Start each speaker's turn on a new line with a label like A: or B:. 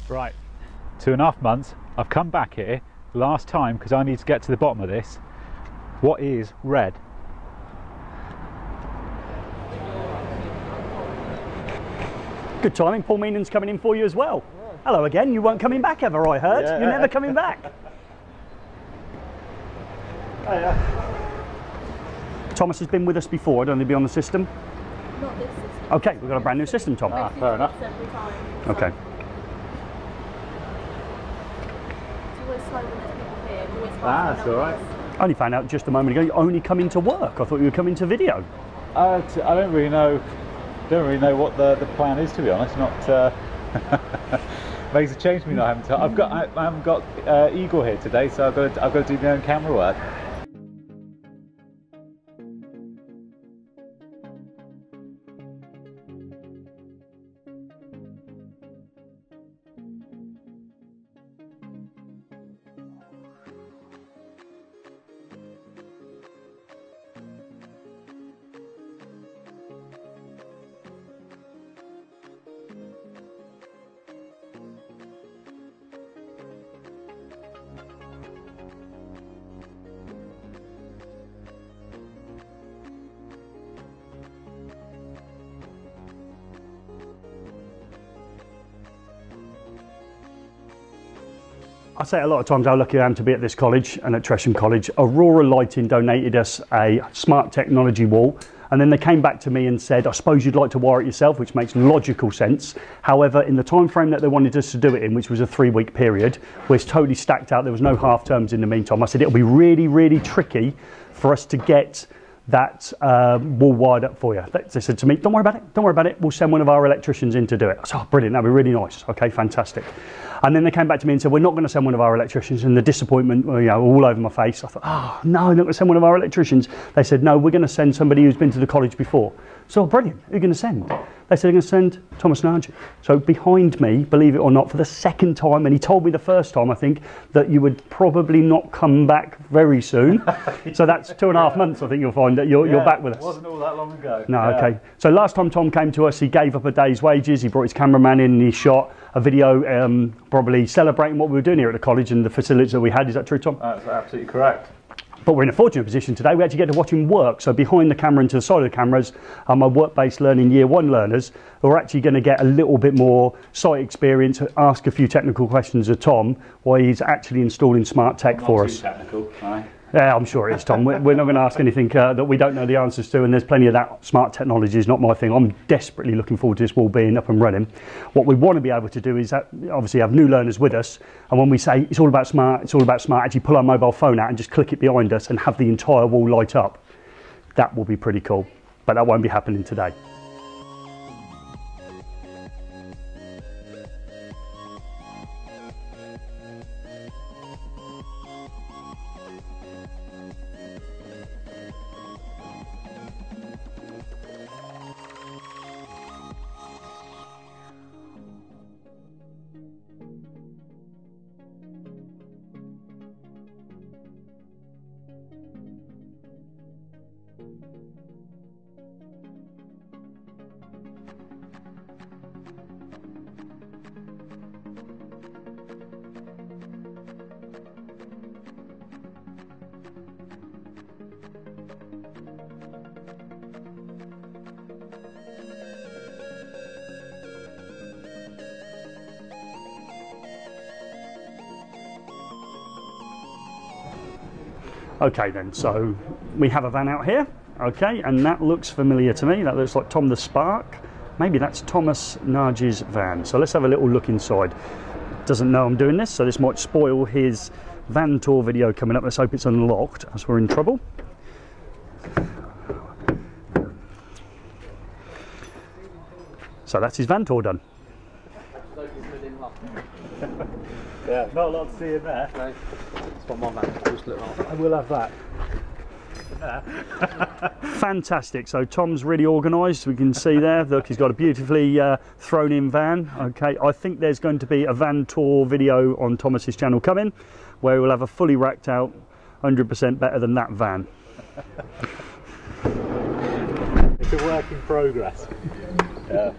A: Right, 2.5 months. I've come back here last time because I need to get to the bottom of this. What is red?
B: Good timing, Paul Meenan's coming in for you as well. Yeah. Hello again, you weren't coming back ever, I heard. Yeah. You're never coming back. Thomas has been with us before, I don't think he'll be on the system.
C: Not this system.
B: Okay, we've got a brand new system, Tom.
A: Ah, fair enough.
C: Every time, so.
B: Okay.
C: It's always slow when there's people here. Always
A: That's all right.
B: I only found out just a moment ago you're only coming to work. I thought you were coming to video.
A: I don't really know. Don't really know what the plan is, to be honest. Not makes a change to me not having to. I haven't got Eagle here today, so I've got to do my own camera work.
B: I say a lot of times how lucky I am to be at this college and at Tresham College. Aurora Lighting donated us a smart technology wall, and then they came back to me and said, I suppose you'd like to wire it yourself, which makes logical sense. However, in the time frame that they wanted us to do it in, which was a 3-week period, we're totally stacked out. There was no half terms in the meantime. I said it'll be really, really tricky for us to get that wall wired up for you. They said to me, don't worry about it, don't worry about it, we'll send one of our electricians in to do it. I said, oh, brilliant, that'd be really nice. Okay, fantastic. And then they came back to me and said, we're not going to send one of our electricians, and the disappointment, you know, all over my face. I thought, oh, no, they're not going to send one of our electricians. They said, no, we're going to send somebody who's been to the college before. So, brilliant, who are you going to send? They said they're going to send Thomas Nagy. So behind me, believe it or not, for the second time, and he told me the first time, I think, that you would probably not come back very soon. So that's 2.5 months, I think you'll find that you're back with us.
A: It wasn't all that long ago.
B: No, okay. So last time Tom came to us, he gave up a day's wages, he brought his cameraman in and he shot a video probably celebrating what we were doing here at the college and the facilities that we had. Is that true, Tom?
A: That's absolutely correct.
B: But we're in a fortunate position today. We actually get to watch him work. So behind the camera and to the side of the cameras are my work-based learning year 1 learners who are actually going to get a little bit more site experience, ask a few technical questions of Tom while he's actually installing smart tech for us.
A: Not too technical, right?
B: Yeah, I'm sure it is, Tom. We're not going to ask anything that we don't know the answers to, and there's plenty of that. Smart technology is not my thing. I'm desperately looking forward to this wall being up and running. What we want to be able to do is obviously have new learners with us, and when we say it's all about smart, actually pull our mobile phone out and just click it behind us and have the entire wall light up. That will be pretty cool, but that won't be happening today. Okay then, so we have a van out here, okay, and that looks familiar to me. That looks like Tom the Spark. Maybe that's Thomas Nagy's van. So let's have a little look inside. Doesn't know I'm doing this, so this might spoil his van tour video coming up. Let's hope it's unlocked, as we're in trouble. So that's his van tour done.
A: Yeah, not a lot to see in there.
D: No, that's what my man just look like.
B: I will have that. Fantastic. So Tom's really organised. We can see there. Look, he's got a beautifully thrown in van. Okay, I think there's going to be a van tour video on Thomas's channel coming, where we'll have a fully racked out, 100% better than that van.
A: It's a work in progress. Yeah.